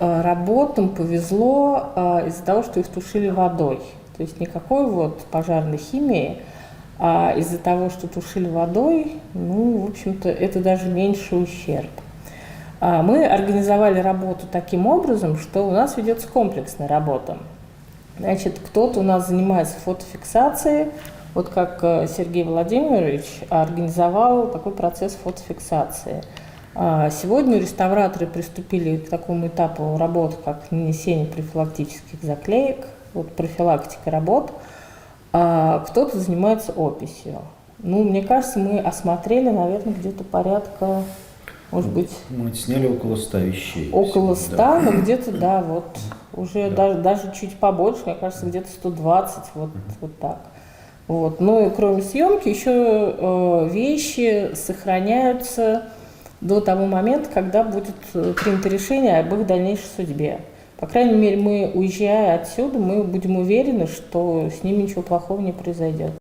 работам повезло из-за того, что их тушили водой. То есть никакой вот пожарной химии, а из-за того, что тушили водой, ну, в общем-то, это даже меньший ущерб. Мы организовали работу таким образом, что у нас ведется комплексная работа. Значит, кто-то у нас занимается фотофиксацией, вот как Сергей Владимирович организовал такой процесс фотофиксации. Сегодня реставраторы приступили к такому этапу работы, как нанесение профилактических заклеек, вот профилактика работ. Кто-то занимается описью. Ну, мне кажется, мы осмотрели, наверное, где-то порядка, может быть... Мы сняли около 100 вещей. Около 100, да. Но где-то, да, вот уже да. даже чуть побольше, мне кажется, где-то 120, вот так. Вот. Ну и кроме съемки еще вещи сохраняются до того момента, когда будет принято решение об их дальнейшей судьбе. По крайней мере, мы, уезжая отсюда, мы будем уверены, что с ними ничего плохого не произойдет.